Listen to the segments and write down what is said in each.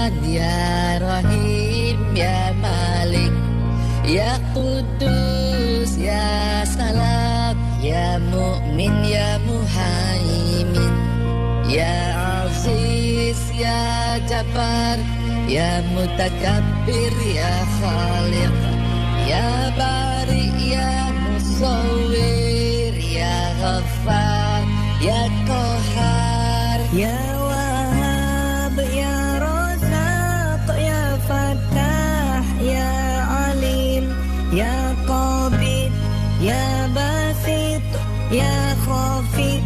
Rahman, Ya Rahim, Ya Malik, Ya Qudus, Ya Salam, Ya Mu'min, Ya Muhaimin, Ya Aziz, Ya Jabbar, Ya Mutakabbir, Ya Khaliq, Ya Bari, Ya Musawwir, Ya Ghaffar, Ya Qahhar, Ya Wahhab, Ya Razzaq, Ya Fattah, Ya Alim, Ya Qabid, Ya Basit, Ya Khafid,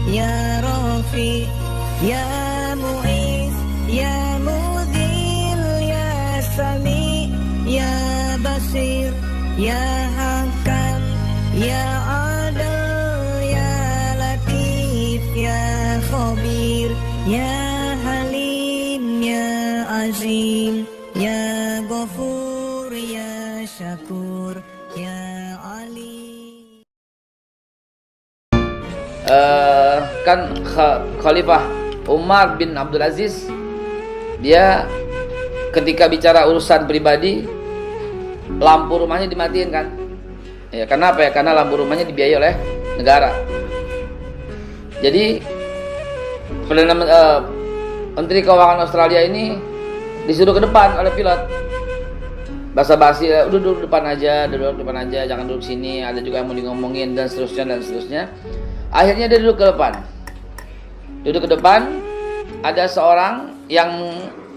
Ya Rafi, Ya Mu'iz, Ya Mudil, Ya Sami, Ya Basir, Ya Hakam, Ya Adil, Ya Latif, Ya Khabir, Ya Halim, Ya Azim, Ya Ghafur, Ya Syakur, Ya Ali. Kan Khalifah Umar bin Abdul Aziz, dia ketika bicara urusan pribadi, lampu rumahnya dimatiin kan? Ya, karena apa ya? Karena lampu rumahnya dibiayai oleh negara. Jadi Menteri Keuangan Australia ini disuruh ke depan oleh pilot. Basa-basi, udah duduk depan aja, jangan duduk sini. Ada juga yang mau ngomongin dan seterusnya. Akhirnya dia duduk ke depan. Ada seorang yang,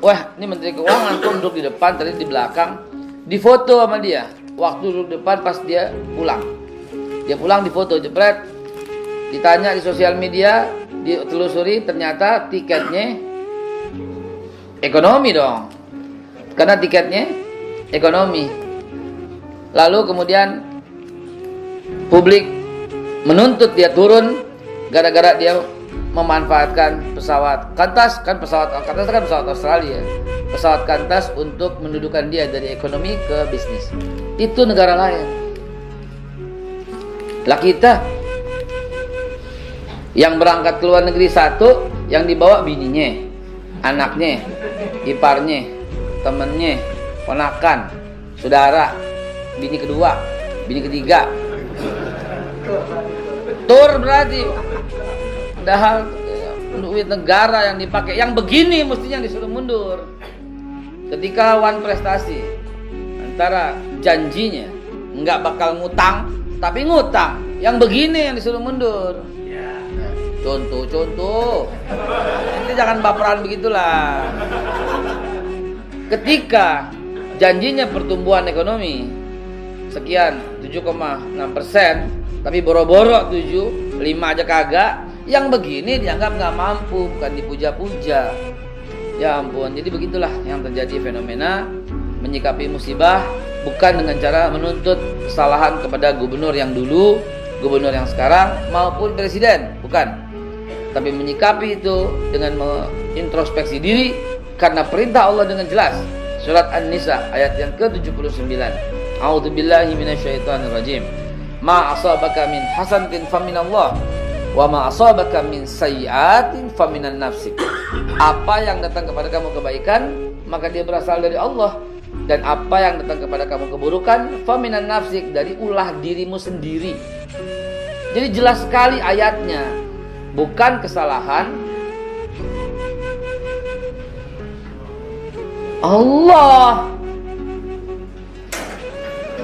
wah ini Menteri Keuangan kok duduk di depan, tadi di belakang. Difoto sama dia. Waktu duduk depan pas dia pulang. Dia pulang difoto, jepret. Ditanya di sosial media, ditelusuri, ternyata tiketnya ekonomi dong. Karena tiketnya ekonomi. Lalu kemudian publik menuntut dia turun gara-gara dia memanfaatkan pesawat Qantas, kan pesawat Australia. Pesawat Qantas untuk mendudukan dia dari ekonomi ke bisnis. Itu negara lain. Lah kita yang berangkat ke luar negeri satu, yang dibawa bininya, anaknya, iparnya, temennya, ponakan, saudara, bini kedua, bini ketiga. Tur berarti. Padahal duit negara yang dipakai, yang begini mestinya disuruh mundur. Ketika lawan prestasi, antara janjinya nggak bakal ngutang, tapi ngutang, yang begini yang disuruh mundur. Contoh, nanti jangan baperan begitulah. Ketika janjinya pertumbuhan ekonomi sekian 7,6%, tapi boro-boro 7, 5 aja kagak, yang begini dianggap nggak mampu, bukan dipuja-puja. Ya ampun, jadi begitulah yang terjadi fenomena menyikapi musibah bukan dengan cara menuntut kesalahan kepada gubernur yang dulu, gubernur yang sekarang, maupun presiden, bukan. Tapi menyikapi itu dengan mengintrospeksi diri karena perintah Allah dengan jelas. Surat An-Nisa ayat yang ke-79. A'udzubillahi minasyaitonirrajim. Ma asabaka min hasanatin faminallah wa ma asabaka min sayyi'atin faminan nafsik. Apa yang datang kepada kamu kebaikan, maka dia berasal dari Allah, dan apa yang datang kepada kamu keburukan, faminan nafsik, dari ulah dirimu sendiri. Jadi jelas sekali ayatnya, bukan kesalahan Allah.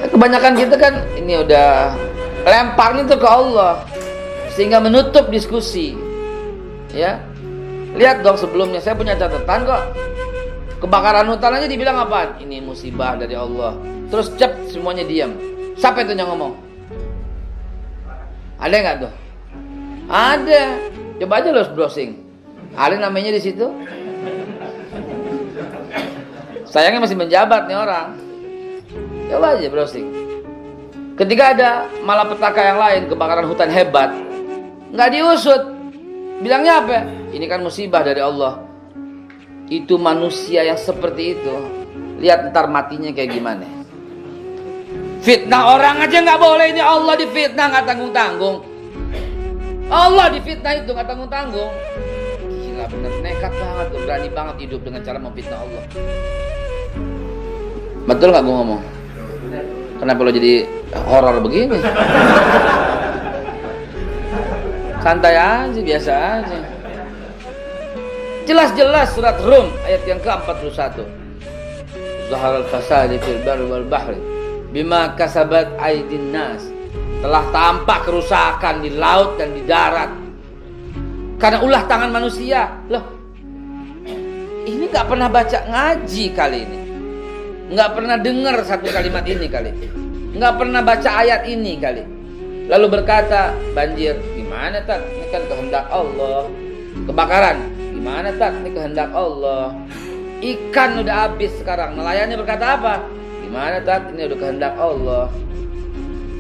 Kebanyakan kita kan ini udah lemparnya tuh ke Allah, sehingga menutup diskusi. Ya, lihat dong sebelumnya saya punya catatan kok. Kebakaran hutan aja dibilang apaan? Ini musibah dari Allah. Terus cep semuanya diam. Siapa itu yang ngomong? Ada nggak tuh? Ada. Coba aja lo browsing. Ada namanya di situ. Sayangnya masih menjabat nih orang. Coba aja browsing. Ketika ada malapetaka yang lain, kebakaran hutan hebat, nggak diusut. Bilangnya apa? Ini kan musibah dari Allah. Itu manusia yang seperti itu, lihat ntar matinya kayak gimana. Fitnah orang aja nggak boleh, ini Allah difitnah nggak tanggung-tanggung. Allah difitnah itu nggak tanggung-tanggung. Gila bener, nekat nekat banget, berani banget hidup dengan cara memfitnah Allah. Betul nggak gue ngomong? Kenapa lo jadi horor begini? Santai aja, biasa aja. Jelas-jelas surat Rum ayat yang ke-41. Zaharal fasadi fil barri wal bahri bima kasabat aydin nas. Telah tampak kerusakan di laut dan di darat karena ulah tangan manusia. Loh, ini nggak pernah baca ngaji kali ini, nggak pernah dengar satu kalimat ini kali, nggak pernah baca ayat ini kali. Lalu berkata, banjir gimana tak? Ini kan kehendak Allah. Kebakaran gimana tak? Ini kehendak Allah. Ikan udah habis sekarang, nelayannya berkata apa? Gimana tak? Ini udah kehendak Allah.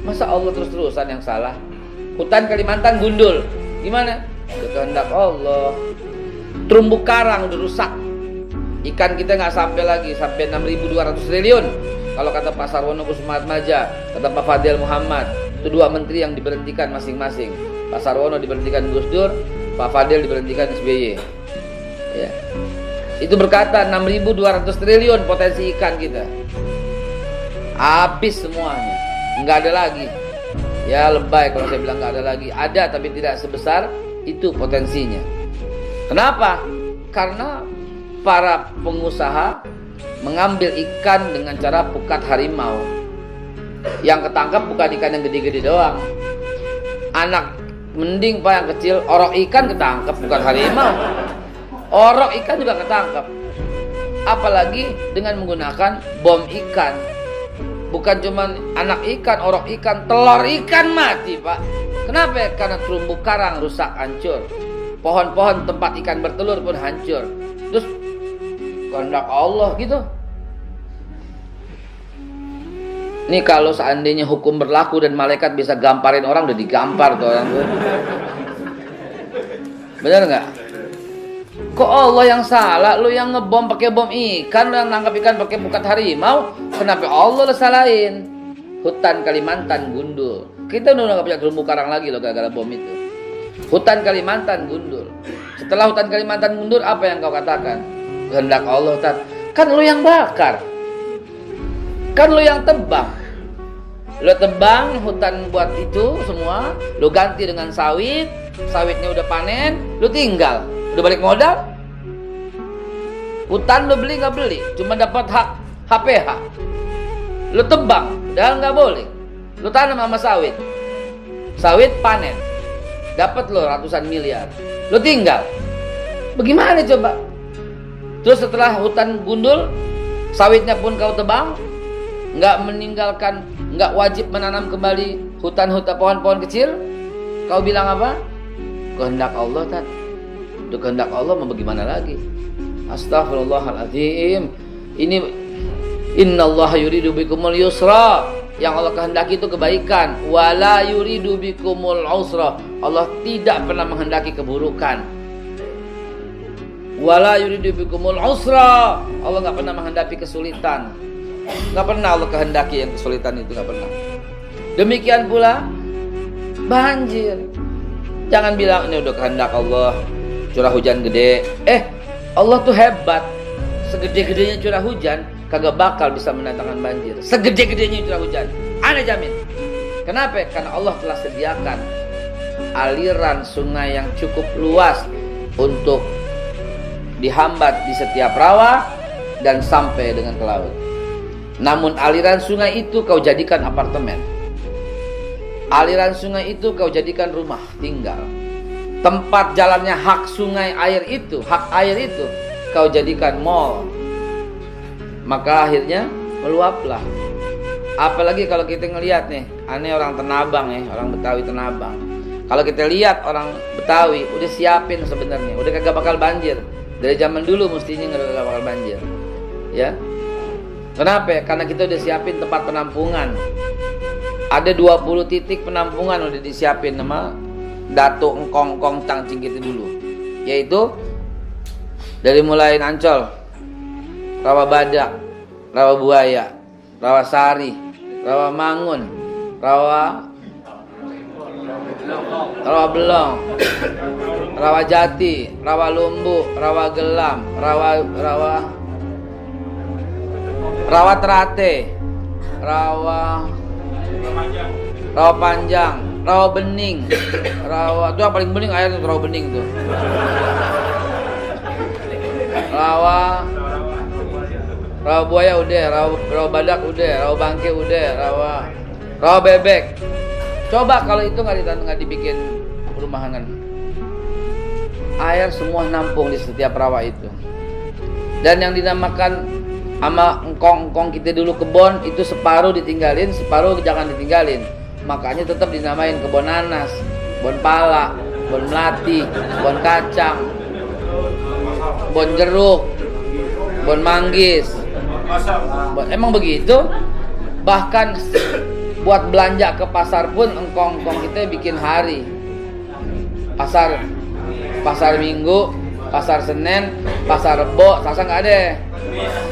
Masa Allah terus-terusan yang salah? Hutan Kalimantan gundul, gimana? Udah kehendak Allah. Terumbu karang udah rusak. Ikan kita nggak sampai lagi, sampai 6.200 triliun. Kalau kata Pak Sarwono Kussumaatmadja, kata Pak Fadil Muhammad, itu dua menteri yang diberhentikan masing-masing. Pak Sarwono diberhentikan Gus Dur, Pak Fadil diberhentikan SBY. Ya. Itu berkata 6.200 triliun potensi ikan kita. Habis semuanya, nggak ada lagi. Ya lebay kalau saya bilang nggak ada lagi. Ada tapi tidak sebesar itu potensinya. Kenapa? Karena para pengusaha mengambil ikan dengan cara pukat harimau. Yang ketangkap bukan ikan yang gede-gede doang. Anak mending pak yang kecil, orok ikan ketangkap bukan harimau. Orok ikan juga ketangkap. Apalagi dengan menggunakan bom ikan. Bukan cuma anak ikan, orok ikan, telur ikan mati pak. Kenapa? Karena terumbu karang rusak, hancur. Pohon-pohon tempat ikan bertelur pun hancur. Terus kehendak Allah gitu. Ini kalau seandainya hukum berlaku dan malaikat bisa gamparin orang, udah digampar tuh orang tuh. Bener nggak? Kok Allah yang salah? Lu yang ngebom pakai bom ikan, lu yang nangkap ikan pakai pukat harimau. Kenapa Allah lu salahin? Hutan Kalimantan gundul. Kita udah nggak punya terumbu karang lagi loh gara-gara bom itu. Hutan Kalimantan gundul. Setelah hutan Kalimantan gundul, apa yang kau katakan? Kehendak Allah, tat. Kan lu yang bakar. Kan lu yang tebang. Lu tebang hutan buat itu semua, lu ganti dengan sawit. Sawitnya udah panen, lu tinggal. Udah balik modal. Hutan lu beli nggak beli, cuma dapat hak HPH. Lu tebang, padahal nggak boleh. Lu tanam sama sawit. Sawit panen. Dapat lo ratusan miliar. Lu tinggal. Bagaimana coba? Terus setelah hutan gundul, sawitnya pun kau tebang, nggak meninggalkan, nggak wajib menanam kembali hutan-hutan pohon-pohon kecil. Kau bilang apa? Kehendak Allah tat. Itu kehendak Allah, mau bagaimana lagi? Astaghfirullahaladzim. Ini innallaha yuridu bikumul yusra. Yang Allah kehendaki itu kebaikan. Wala yuridu bikumul usra. Allah tidak pernah menghendaki keburukan. Wala yuridu bikumul usra. Allah nggak pernah menghendaki kesulitan. Nggak pernah Allah kehendaki yang kesulitan itu, nggak pernah. Demikian pula banjir. Jangan bilang ini udah kehendak Allah, curah hujan gede. Allah tuh hebat. Segede-gedenya curah hujan kagak bakal bisa mendatangkan banjir. Segede-gedenya curah hujan, ana jamin. Kenapa? Karena Allah telah sediakan aliran sungai yang cukup luas untuk dihambat di setiap rawa dan sampai dengan ke laut. Namun aliran sungai itu kau jadikan apartemen. Aliran sungai itu kau jadikan rumah tinggal. Tempat jalannya hak sungai air itu, hak air itu kau jadikan mall. Maka akhirnya meluaplah. Apalagi kalau kita ngelihat nih, aneh orang Tanabang ya, orang Betawi Tanabang. Kalau kita lihat orang Betawi udah siapin sebenarnya, udah kagak bakal banjir. Dari zaman dulu mestinya nggak bakal banjir. Ya. Kenapa? Karena kita udah siapin tempat penampungan. Ada 20 titik penampungan udah disiapin sama Datuk Engkong Cangcing kita dulu. Yaitu dari mulai Ancol, Rawa Badak, Rawa Buaya, Rawa Sari, Rawa Mangun, Rawa Rawa Belong, Rawa Jati, Rawa Lumbu, Rawa Gelam, Rawa Terate, Rawa Panjang, Rawa Bening, Rawa itu yang paling bening air itu Rawa Bening tuh. Rawa Buaya udah, Rawa Badak udah, Rawa Bangke udah, Rawa Bebek. Coba kalau itu nggak dibikin perumahan, air semua nampung di setiap rawa itu. Dan yang dinamakan sama engkong kita dulu kebon itu separuh ditinggalin, separuh jangan ditinggalin. Makanya tetap dinamain kebon nanas, kebon pala, kebon melati, kebon kacang, kebon jeruk, kebon manggis. Emang begitu? Bahkan buat belanja ke pasar pun engkong-engkong kita bikin hari. Pasar Minggu, pasar Senin, pasar Rebo, Selasa nggak ada.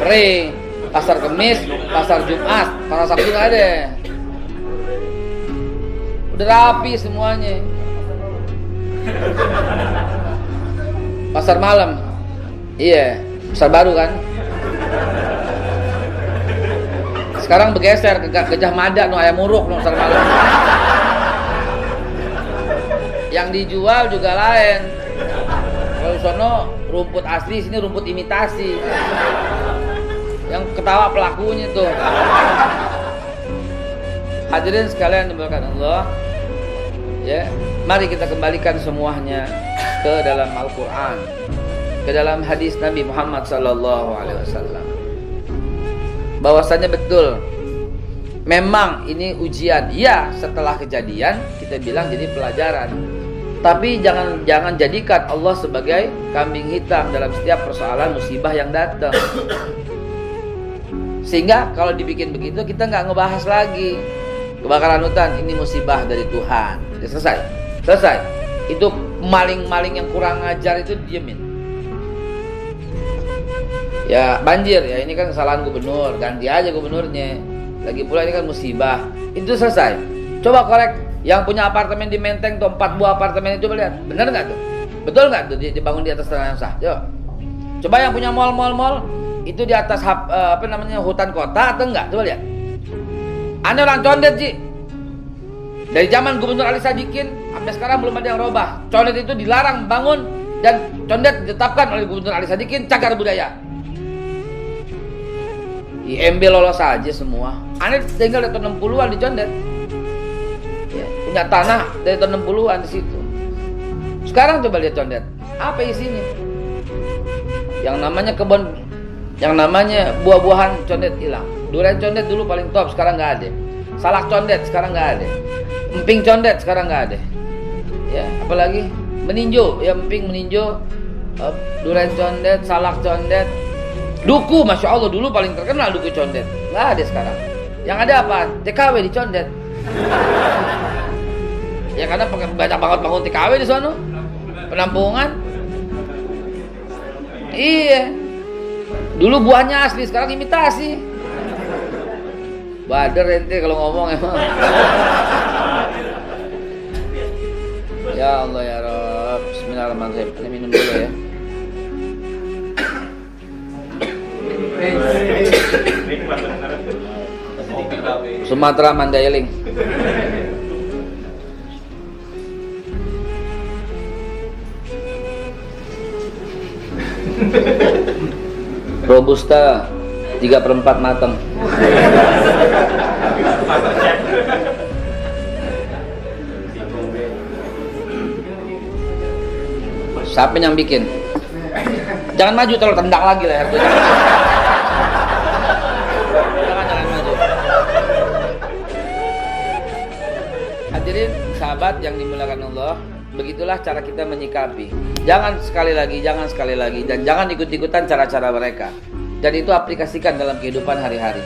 Free. Pasar Kemis, pasar Jumat, pasar Sabtu nggak ada. Udah rapi semuanya. Pasar malam, iya, pasar baru kan. Sekarang bergeser ke Gajah Mada, no ayam muruk, no pasar malam. Yang dijual juga lain. Kalau sono rumput asli, sini rumput imitasi. Yang ketawa pelakunya tuh. Hadirin sekalian dimuliakan Allah. Ya, mari kita kembalikan semuanya ke dalam Al-Qur'an, ke dalam hadis Nabi Muhammad SAW. Bahwasannya betul, memang ini ujian. Ya, setelah kejadian kita bilang jadi pelajaran. Tapi jangan jadikan Allah sebagai kambing hitam dalam setiap persoalan musibah yang datang. Sehingga kalau dibikin begitu kita nggak ngebahas lagi kebakaran hutan ini musibah dari Tuhan. Ya, selesai. Itu maling-maling yang kurang ajar itu diemin. Ya banjir, ya ini kan kesalahan gubernur, ganti aja gubernurnya. Lagi pula ini kan musibah. Itu selesai. Coba korek yang punya apartemen di Menteng tuh 4 buah apartemen itu, coba lihat, benar nggak tuh? Betul nggak tuh dibangun di atas tanah yang sah? Coba yang punya mall itu di atas hutan kota atau enggak? Coba lihat. Anda orang condet Ji. Dari zaman Gubernur Ali Sadikin sampai sekarang belum ada yang robah. Condet itu dilarang bangun dan condet ditetapkan oleh Gubernur Ali Sadikin cagar budaya. IMB lolos aja semua. Anda tinggal dari tahun 60-an di Condet. Ya, punya tanah dari tahun 60-an di situ. Sekarang coba lihat Condet. Apa isinya? Yang namanya kebun, yang namanya buah-buahan Condet hilang. Durian Condet dulu paling top, sekarang nggak ada. Salak Condet sekarang nggak ada. Emping Condet sekarang nggak ada. Ya, apalagi meninjo, ya emping meninjo, durian Condet, salak Condet. Duku, Masya Allah, dulu paling terkenal Duku Condet. Nggak ada sekarang. Yang ada apa? TKW di Condet. Ya karena banyak banget bangun TKW di sana. Penampungan. Iya. Dulu buahnya asli, sekarang imitasi. Bader ente kalau ngomong emang. Ya Allah ya Rabb. Bismillahirrahmanirrahim. Ini minum dulu ya. Sumatera Mandailing. Robusta 3/4 matang. Siapa yang bikin? Jangan maju, terlalu tendang lagi leher gue. Jangan maju. Hadirin sahabat yang dimuliakan Allah, begitulah cara kita menyikapi. Jangan sekali lagi, dan jangan ikut-ikutan cara-cara mereka. Dan itu aplikasikan dalam kehidupan hari-hari.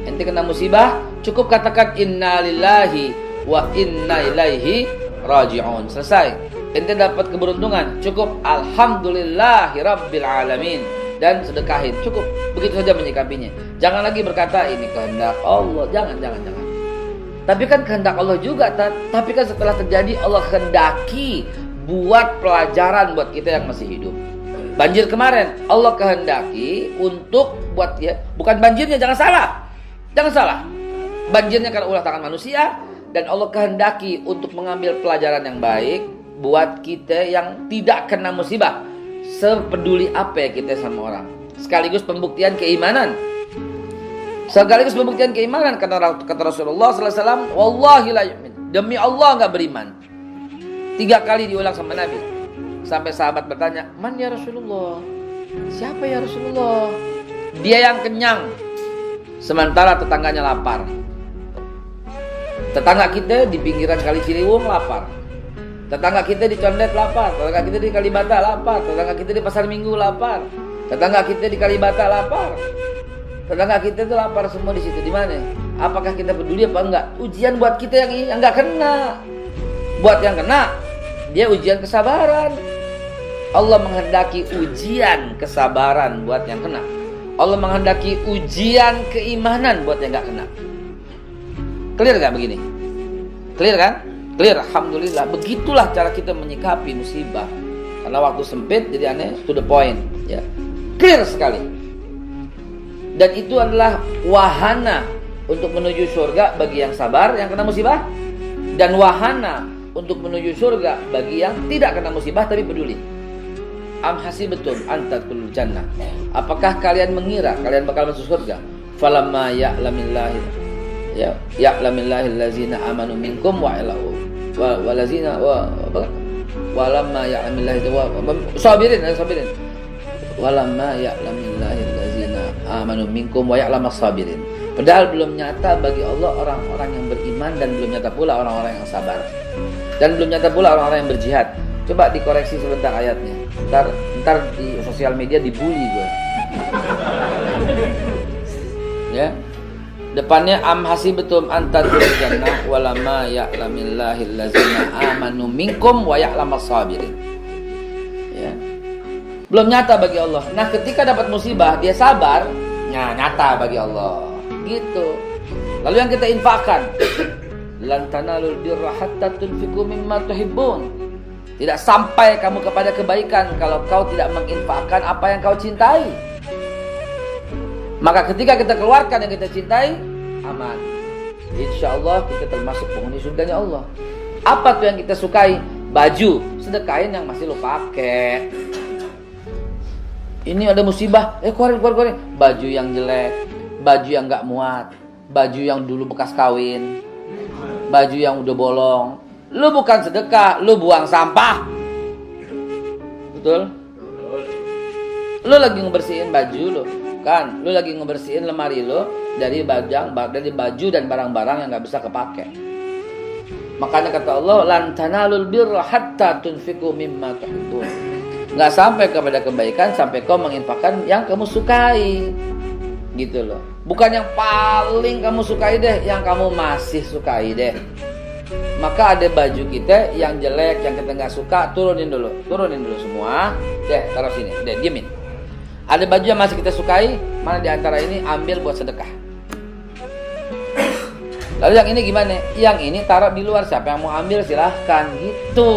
Ente kena musibah, cukup katakan innalillahi wa inna ilaihi raji'un. Selesai. Ente dapat keberuntungan, cukup alhamdulillahi rabbil alamin dan sedekahin. Cukup. Begitu saja menyikapinya. Jangan lagi berkata ini kehendak Allah. Jangan. Tapi kan kehendak Allah juga, tapi kan setelah terjadi Allah kehendaki buat pelajaran buat kita yang masih hidup. Banjir kemarin Allah kehendaki untuk buat ya, bukan banjirnya, jangan salah. Banjirnya karena ulah tangan manusia, dan Allah kehendaki untuk mengambil pelajaran yang baik buat kita yang tidak kena musibah. Sepeduli apa ya kita sama orang. Sekaligus pembuktian keimanan. Karena kata Rasulullah SAW, wallahi la yu'min, demi Allah nggak beriman. 3 kali diulang sama Nabi. Sampai sahabat bertanya, man ya Rasulullah? Siapa ya Rasulullah? Dia yang kenyang, sementara tetangganya lapar. Tetangga kita di pinggiran Kali Ciliwung lapar. Tetangga kita di Condet lapar. Tetangga kita di Kalibata lapar. Tetangga kita di Pasar Minggu lapar. Tetangga kita di Kalibata lapar. Tetangga kita itu lapar semua di situ. Di mana? Apakah kita peduli apa enggak? Ujian buat kita yang enggak kena. Buat yang kena, dia ujian kesabaran. Allah menghendaki ujian kesabaran buat yang kena. Allah menghendaki ujian keimanan buat yang enggak kena. Clear gak begini? Clear kan? Clear, alhamdulillah. Begitulah cara kita menyikapi musibah. Karena waktu sempit, jadi aneh, to the point. Ya, clear sekali. Dan itu adalah wahana untuk menuju surga bagi yang sabar, yang kena musibah. Dan wahana untuk menuju surga bagi yang tidak kena musibah tapi peduli. Am hasibatum an tadkhulul jannah. Apakah kalian mengira kalian bakal masuk surga? Falamma ya'lamillahu allazina amanu minkum walazina walamma ya'lamillahu sabirin. Walamma ya'lamillahu allazina amanu minkum wa ya'lamas sabirin. Padahal belum nyata bagi Allah orang-orang yang beriman, dan belum nyata pula orang-orang yang sabar, dan belum nyata pula orang-orang yang berjihad. Coba dikoreksi sebentar ayatnya. Ntar di sosial media dibully gue. Ya. Depannya am hasibatum an tadkhulul jannah walamma ya'lamillahu allazina amanu minkum wa ya'lamas sabirin. Ya. Belum nyata bagi Allah. Nah, ketika dapat musibah dia sabar, nah nyata bagi Allah. Gitu. Lalu yang kita infakkan, lan tanalul birra hatta tunfiqu mimma tuhibbun. Tidak sampai kamu kepada kebaikan kalau kau tidak menginfakkan apa yang kau cintai. Maka ketika kita keluarkan yang kita cintai, aman. Insyaallah kita termasuk penghuni surganya Allah. Apa tuh yang kita sukai? Baju, sedekahin yang masih lo pakai. Ini ada musibah, keluarin. Baju yang jelek, baju yang gak muat, baju yang dulu bekas kawin, baju yang udah bolong. Lu bukan sedekah, lu buang sampah. Betul? Lu lagi ngebersihin baju lu, kan? Lu lagi ngebersihin lemari lu dari baju dan barang-barang yang gak bisa kepake. Makanya kata Allah, lan tanalul birra hatta tunfiqu mimma tuhibbun. Nggak sampai kepada kebaikan sampai kau menginfakkan yang kamu sukai, gitu loh. Bukan yang paling kamu sukai deh, yang kamu masih sukai deh. Maka ada baju kita yang jelek, yang kita nggak suka, turunin dulu semua, deh taruh sini, deh diemin. Ada baju yang masih kita sukai, mana di antara ini ambil buat sedekah. Lalu yang ini gimana? Yang ini taruh di luar, siapa yang mau ambil silahkan, gitu.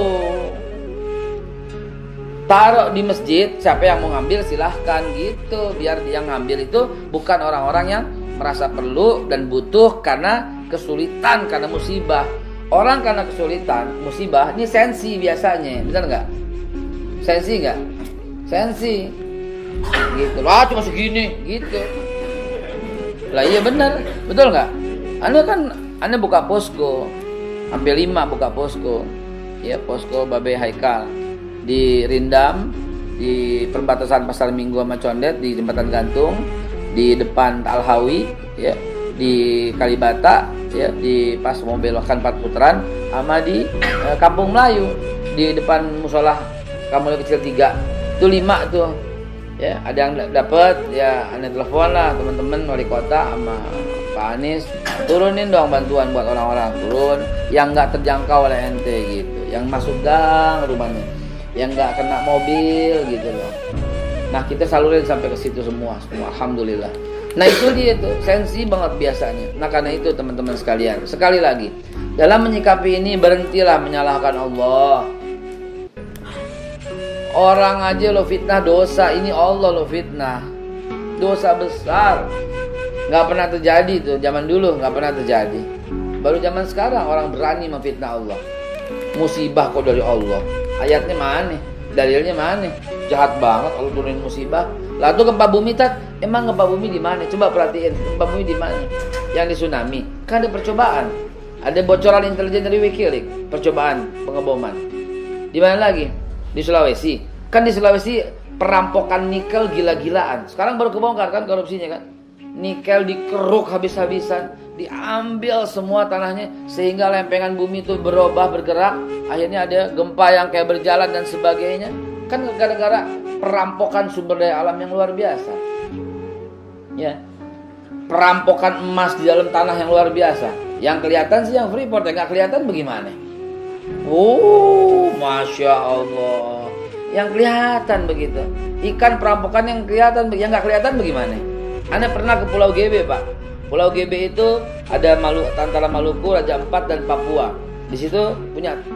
Taruh di masjid, siapa yang mau ngambil silahkan, gitu. Biar yang ngambil itu bukan orang-orang yang merasa perlu dan butuh karena kesulitan, karena musibah. Orang karena kesulitan, musibah, ini sensi biasanya, benar nggak? Sensi nggak? Sensi, gitu. Lah cuma segini, gitu. Lah iya benar, betul nggak? Anda buka posko, hampir 5 buka posko, ya posko Babe Haikal. Di Rindam, di perbatasan Pasar Minggu sama Condet, di Jembatan Gantung, di depan Al-Hawi, ya, di Kalibata, ya, di pas mau belokkan 4 putaran, sama di Kampung Melayu, di depan musola Kamul Kecil 3. Itu 5 tuh. Ya, ada yang dapat, ya Anda telepon lah teman-teman wali kota sama Pak Anies, turunin dong bantuan buat orang-orang, turun yang nggak terjangkau oleh ente gitu, yang masuk gang rumahnya, yang nggak kena mobil gitu loh. Nah kita salurin sampai ke situ semua, alhamdulillah. Nah itu dia tuh, sensi banget biasanya. Nah karena itu teman-teman sekalian, sekali lagi, dalam menyikapi ini berhentilah menyalahkan Allah. Orang aja lo fitnah dosa, ini Allah lo fitnah. Dosa besar. Gak pernah terjadi tuh, zaman dulu gak pernah terjadi. Baru zaman sekarang orang berani memfitnah Allah. Musibah kok dari Allah. Ayatnya mana? Dalilnya mana? Jahat banget Allah turunin musibah. Lah tuh gempa bumi emang gempa bumi di mana? Coba perhatiin, gempa bumi di mana? Yang di tsunami. Kan ada percobaan. Ada bocoran intelijen dari Wikileaks, percobaan pengeboman. Di mana lagi? Di Sulawesi. Kan di Sulawesi perampokan nikel gila-gilaan. Sekarang baru kebongkar kan korupsinya kan? Nikel dikeruk habis-habisan, diambil semua tanahnya sehingga lempengan bumi itu berubah, bergerak. Akhirnya ada gempa yang kayak berjalan dan sebagainya. Kan gara-gara perampokan sumber daya alam yang luar biasa. Ya. Perampokan emas di dalam tanah yang luar biasa. Yang kelihatan sih yang Freeport, yang nggak kelihatan bagaimana? Oh, Masya Allah. Yang kelihatan begitu. Ikan perampokan yang kelihatan, yang nggak kelihatan bagaimana? Anda pernah ke Pulau GB, Pak? Pulau GB itu ada antara Maluku, Raja Ampat dan Papua. Di situ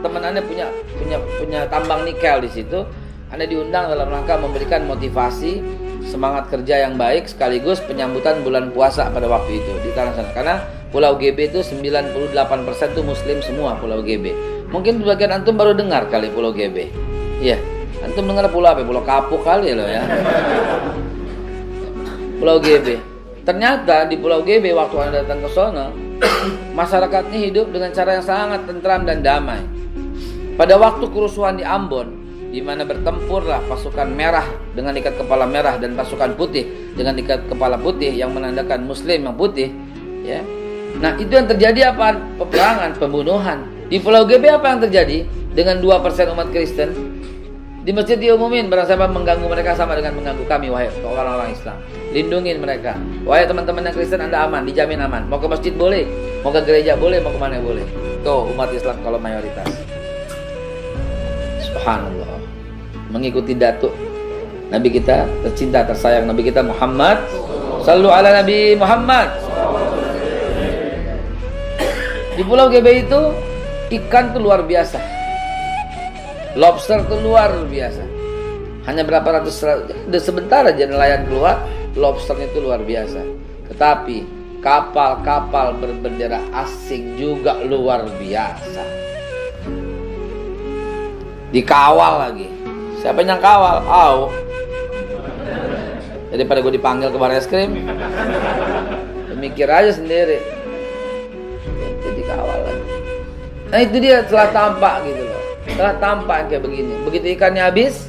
teman Anda punya tambang nikel di situ. Anda diundang dalam rangka memberikan motivasi, semangat kerja yang baik sekaligus penyambutan bulan puasa pada waktu itu di tanah sana. Karena Pulau GB itu 98% itu muslim semua Pulau GB. Mungkin sebagian antum baru dengar kali Pulau GB. Iya, antum dengar pulau apa? Pulau Kapuk kali loh ya. Pulau GB. Ternyata di Pulau GB waktu Anda datang ke sana, masyarakatnya hidup dengan cara yang sangat tentram dan damai. Pada waktu kerusuhan di Ambon, di mana bertempurlah pasukan merah dengan ikat kepala merah dan pasukan putih dengan ikat kepala putih yang menandakan muslim yang putih, ya. Nah, itu yang terjadi apa? Peperangan, pembunuhan. Di Pulau GB apa yang terjadi? Dengan 2% umat Kristen di masjid diumumin, barang siapa mengganggu mereka sama dengan mengganggu kami, wahai orang-orang Islam. Lindungin mereka. Wahai teman-teman yang Kristen, Anda aman, dijamin aman. Mau ke masjid boleh, mau ke gereja boleh, mau kemana boleh. Tuh umat Islam kalau mayoritas. Subhanallah. Mengikuti datuk Nabi kita tercinta tersayang, Nabi kita Muhammad. Sallu ala Nabi Muhammad. Di Pulau GB itu ikan tuh luar biasa. Lobster tuh luar biasa. Hanya berapa ratus, sebentar aja nelayan keluar, lobsternya itu luar biasa. Tetapi kapal-kapal berbendera asing juga luar biasa. Dikawal lagi. Siapa yang kawal? Daripada gue dipanggil ke Barreskrim, mikir aja sendiri. Jadi kawal lagi. Nah itu dia setelah tampak gitu loh. Setelah tampak kayak begini. Begitu ikannya habis,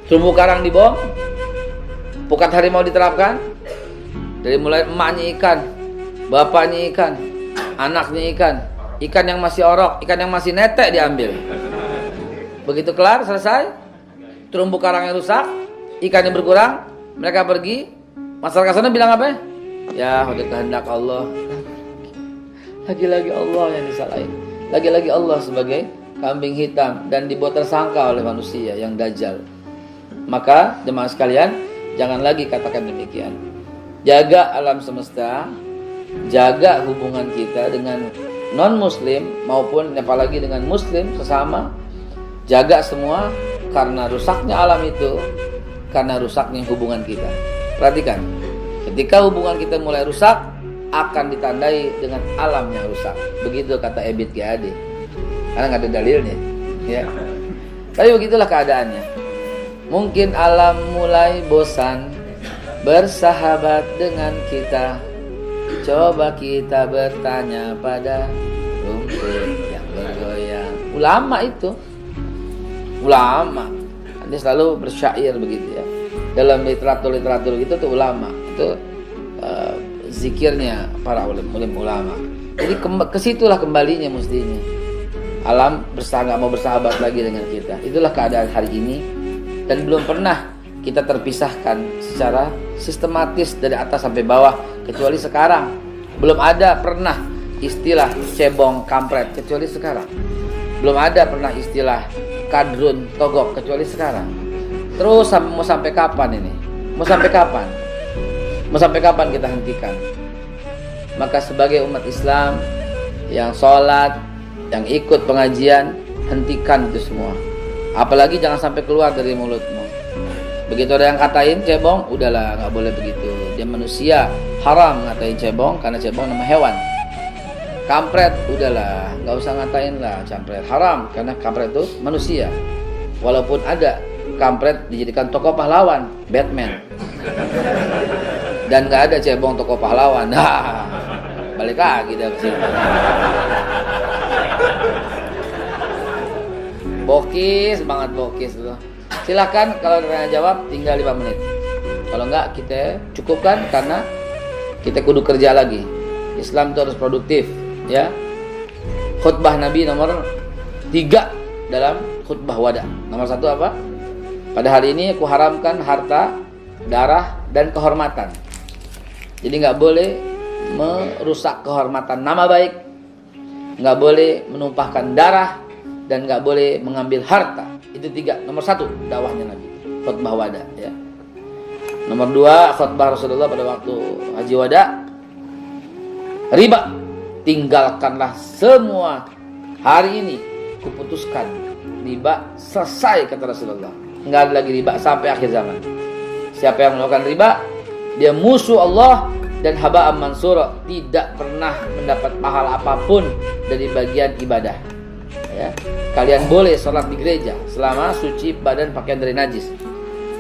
terumbu karang dibom, pukat harimau diterapkan. Dari mulai emaknya ikan, bapaknya ikan, anaknya ikan, ikan yang masih orok, ikan yang masih netek diambil. Begitu kelar, selesai, terumbu karangnya rusak, ikannya berkurang, mereka pergi. Masyarakat sana bilang apa? Ya udah kehendak Allah. Lagi-lagi Allah yang disalahin. Lagi-lagi Allah sebagai kambing hitam dan dibuat tersangka oleh manusia yang dajjal. Maka jemaah sekalian, jangan lagi katakan demikian. Jaga alam semesta, jaga hubungan kita dengan non-muslim maupun apalagi dengan muslim sesama. Jaga semua, karena rusaknya alam itu karena rusaknya hubungan kita. Perhatikan, ketika hubungan kita mulai rusak, akan ditandai dengan alam yang rusak. Begitu kata Ebit GAD. Karena nggak ada dalilnya, ya. Tapi begitulah keadaannya. Mungkin alam mulai bosan bersahabat dengan kita. Coba kita bertanya pada rumput yang bergoyang. Ulama itu, ulama, dia selalu bersyair begitu ya. Dalam literatur itu tuh ulama itu zikirnya para ulama. Jadi kesitulah kembalinya mestinya. Alam nggak mau bersahabat lagi dengan kita. Itulah keadaan hari ini, dan belum pernah kita terpisahkan secara sistematis dari atas sampai bawah kecuali sekarang. Belum ada pernah istilah cebong kampret kecuali sekarang. Belum ada pernah istilah kadrun togok kecuali sekarang. Terus mau sampai kapan ini? Mau sampai kapan? Mau sampai kapan kita hentikan? Maka sebagai umat Islam yang sholat, yang ikut pengajian, hentikan itu semua. Apalagi jangan sampai keluar dari mulutmu. Begitu ada yang katain cebong, udahlah, nggak boleh begitu. Dia manusia, haram ngatain cebong karena cebong nama hewan. Kampret, udahlah, nggak usah ngatain lah kampret, haram karena kampret itu manusia. Walaupun ada kampret dijadikan tokoh pahlawan, Batman. Dan nggak ada cebong tokoh pahlawan. Nah, balik lagi dah ke sini. Bokis banget bokis tuh. Silakan kalau ada jawab tinggal 5 menit. Kalau enggak kita cukupkan karena kita kudu kerja lagi. Islam itu harus produktif, ya. Khutbah Nabi nomor 3 dalam khutbah wada. Nomor 1 apa? Pada hari ini aku haramkan harta, darah dan kehormatan. Jadi enggak boleh merusak kehormatan nama baik, enggak boleh menumpahkan darah, dan nggak boleh mengambil harta. Itu 3. Nomor 1 dakwahnya Nabi, khutbah wada, ya. Nomor 2 khutbah Rasulullah pada waktu haji wada, riba tinggalkanlah semua. Hari ini kuputuskan riba selesai, kata Rasulullah. Nggak ada lagi riba sampai akhir zaman. Siapa yang melakukan riba, dia musuh Allah dan haba'an mansura, tidak pernah mendapat pahala apapun dari bagian ibadah. Ya. Kalian boleh sholat di gereja selama suci badan pakaian dari najis.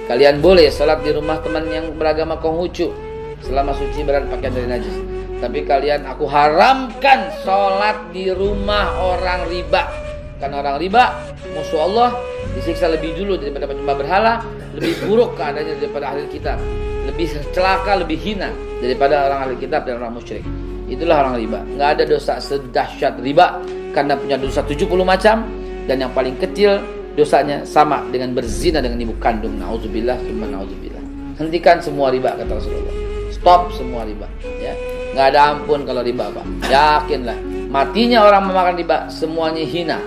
Kalian boleh sholat di rumah teman yang beragama Konghucu selama suci badan pakaian dari najis. Tapi kalian, aku haramkan sholat di rumah orang riba. Karena orang riba musuh Allah, disiksa lebih dulu daripada penyembah berhala, lebih buruk keadaannya daripada ahli kitab, lebih celaka, lebih hina daripada orang ahli kitab dan orang musyrik. Itulah orang riba. Nggak ada dosa sedahsyat riba, karena punya dosa 70 macam, dan yang paling kecil dosanya sama dengan berzina dengan ibu kandung. Nauzubillah, summa nauzubillah. Hentikan semua riba, kata Rasulullah. Stop semua riba, ya. Nggak ada ampun kalau riba, Pak. Yakinlah, matinya orang memakan riba semuanya hina.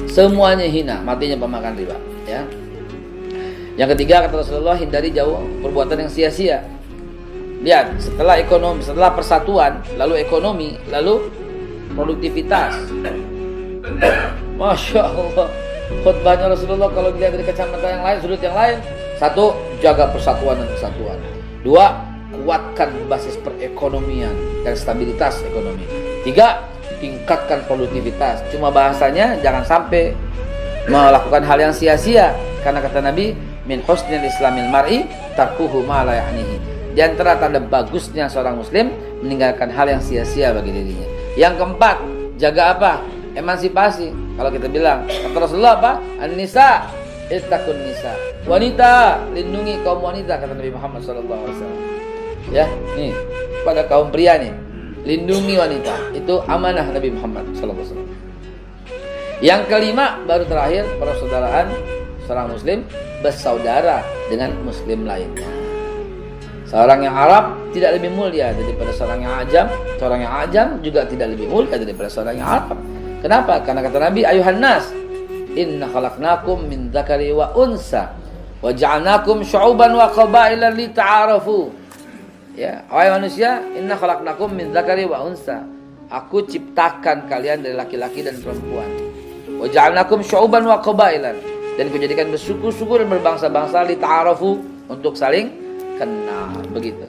Semuanya hina, matinya pemakan riba, ya. Yang ketiga, kata Rasulullah, hindari jauh perbuatan yang sia-sia. Lihat, setelah ekonomi, setelah persatuan, lalu ekonomi, lalu produktivitas. Masya Allah, khutbahnya Rasulullah kalau dilihat dari kacamata yang lain, sudut yang lain. 1, jaga persatuan dan kesatuan. 2, kuatkan basis perekonomian dan stabilitas ekonomi. 3, tingkatkan produktivitas. Cuma bahasanya jangan sampai melakukan hal yang sia-sia, karena kata Nabi, min husnil islamil mar'i tarkuhu ma la ya'nihi. Di antara tanda bagusnya seorang muslim meninggalkan hal yang sia-sia bagi dirinya. Yang keempat, jaga apa? Emansipasi. Kalau kita bilang, kata Rasulullah apa? An-nisa ittaqun nisa. Wanita, lindungi kaum wanita, kata Nabi Muhammad SAW. Ya, nih pada kaum pria nih, lindungi wanita. Itu amanah Nabi Muhammad SAW. Yang kelima, baru terakhir, persaudaraan seorang muslim bersaudara dengan muslim lainnya. Seorang yang Arab tidak lebih mulia daripada seorang yang Ajam. Seorang yang Ajam juga tidak lebih mulia daripada seorang yang Arab. Kenapa? Karena kata Nabi, ayuhan nas, inna khalaqnakum min dzakari wa unsa wa ja'alnakum syu'uban wa qabaila lita'arafu. Ya, wahai manusia, inna khalaqnakum min dzakari wa unsa. Aku ciptakan kalian dari laki-laki dan perempuan. Wa ja'alnakum syu'uban wa qabaila. Dan kujadikan bersuku-suku dan berbangsa-bangsa lita'arafu, untuk saling kenal, begitu.